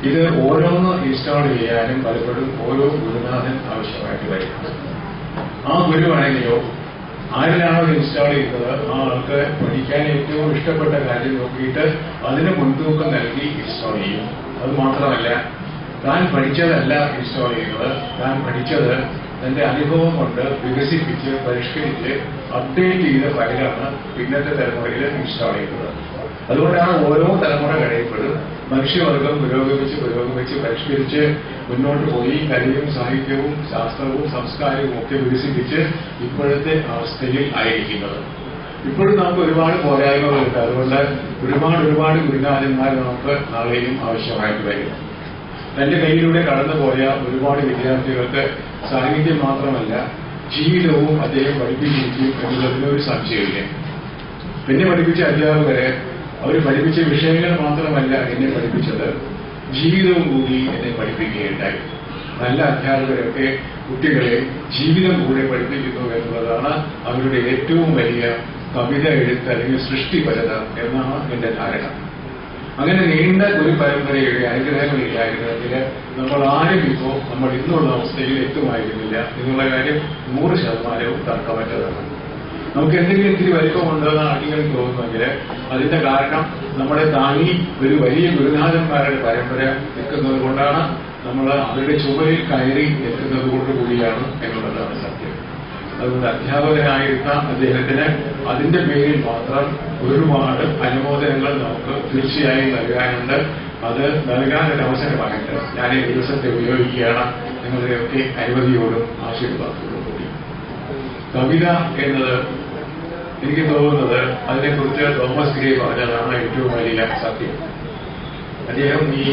ഇത് ഓരോന്ന് ഇൻസ്റ്റാൾ ചെയ്യാനും പലപ്പോഴും ഓരോ ഗുരുനാഥൻ ആവശ്യമായിട്ട് വരും. ആ ഗുരുവാണെങ്കിലോ ആരിലാണോ ഇൻസ്റ്റാൾ ചെയ്യുന്നത് ആ ആൾക്ക് പഠിക്കാൻ ഏറ്റവും ഇഷ്ടപ്പെട്ട കാര്യം നോക്കിയിട്ട് അതിന് മുൻതൂക്കം നൽകി ഇൻസ്റ്റാൾ ചെയ്യും. അത് മാത്രമല്ല, താൻ പഠിച്ചതല്ല ഇൻസ്റ്റാൾ ചെയ്യുന്നത്, താൻ പഠിച്ചത് തന്റെ അനുഭവം കൊണ്ട് വികസിപ്പിച്ച് പരിഷ്കരിച്ച് അപ്ഡേറ്റ് ചെയ്ത ഫയലാണ് പിന്നത്തെ തലമുറയിൽ ഇൻസ്റ്റാൾ ചെയ്യുന്നത്. അതുകൊണ്ടാണ് ഓരോ തലമുറ കഴിയുമ്പോഴും മനുഷ്യവർഗം പുരോഗമിച്ച് പരിഷ്കരിച്ച് മുന്നോട്ട് പോയി കലയും സാഹിത്യവും ശാസ്ത്രവും സംസ്കാരവും ഒക്കെ വികസിപ്പിച്ച് ഇപ്പോഴത്തെ അവസ്ഥയിൽ ആയിരിക്കുന്നത്. ഇപ്പോഴും നമുക്ക് ഒരുപാട് പോരായ്മകളുണ്ട്. അതുകൊണ്ട് ഒരുപാട് ഗുരുനാഥന്മാർ നമുക്ക് നാളെയും ആവശ്യമായിട്ട് വരും. തന്റെ കയ്യിലൂടെ കടന്നുപോയ ഒരുപാട് വിദ്യാർത്ഥികൾക്ക് സാഹിത്യം മാത്രമല്ല ജീവിതവും അദ്ദേഹം പഠിപ്പിച്ചിരിക്കും എന്നുള്ളതിനൊരു സംശയമില്ല. എന്നെ പഠിപ്പിച്ച അധ്യാപകരെ അവർ പഠിപ്പിച്ച വിഷയങ്ങൾ മാത്രമല്ല എന്നെ പഠിപ്പിച്ചത്, ജീവിതവും കൂടി എന്നെ പഠിപ്പിക്കുകയുണ്ടായി. നല്ല അധ്യാപകരൊക്കെ കുട്ടികളെ ജീവിതം കൂടെ പഠിപ്പിക്കുന്നു എന്നുള്ളതാണ് അവരുടെ ഏറ്റവും വലിയ കവിത എഴുത്ത് അല്ലെങ്കിൽ സൃഷ്ടിപരത എന്നാണ് എന്റെ ധാരണ. അങ്ങനെ നീണ്ട ഒരു പരമ്പരയുടെ അനുഗ്രഹങ്ങളില്ലായിരുന്നെങ്കിൽ നമ്മൾ ആരും ഇപ്പോൾ നമ്മൾ ഇന്നുള്ള അവസ്ഥയിൽ എത്തുമായിരുന്നില്ല എന്നുള്ള കാര്യം 100% തർക്കമറ്റതാണ്. നമുക്ക് എന്തെങ്കിലും ഇത്തിരി വലിപ്പമുണ്ടെന്ന് ആർക്കെങ്കിലും തോന്നുമെങ്കിൽ അതിന്റെ കാരണം നമ്മളെ താങ്ങി ഒരു വലിയ ഗുരുനാഥന്മാരുടെ പരമ്പര നിൽക്കുന്നത് കൊണ്ടാണ്, നമ്മൾ അവരുടെ ചുവരിൽ കയറി എത്തുന്നത് കൊണ്ടുകൂടിയാണ് എന്നുള്ളതാണ് സത്യം. അതുകൊണ്ട് അധ്യാപകനായിരുന്ന അദ്ദേഹത്തിന് അതിന്റെ പേരിൽ മാത്രം ഒരുപാട് അനുമോദനങ്ങൾ നമുക്ക് തീർച്ചയായും നൽകാനുണ്ട്. അത് നൽകാനൊരു അവസരമായിട്ട് ഞാൻ ഈ ദിവസത്തെ ഉപയോഗിക്കുകയാണ്. നിങ്ങളുടെയൊക്കെ അനുമതിയോടും ആശീർവാദത്തോടും കൂടി. കവിത എന്നത് എനിക്ക് തോന്നുന്നത് അതിനെക്കുറിച്ച് തോമസ് ഗ്രേ പറഞ്ഞതാണ് ഏറ്റവും വലിയ സത്യം. അദ്ദേഹം ഈ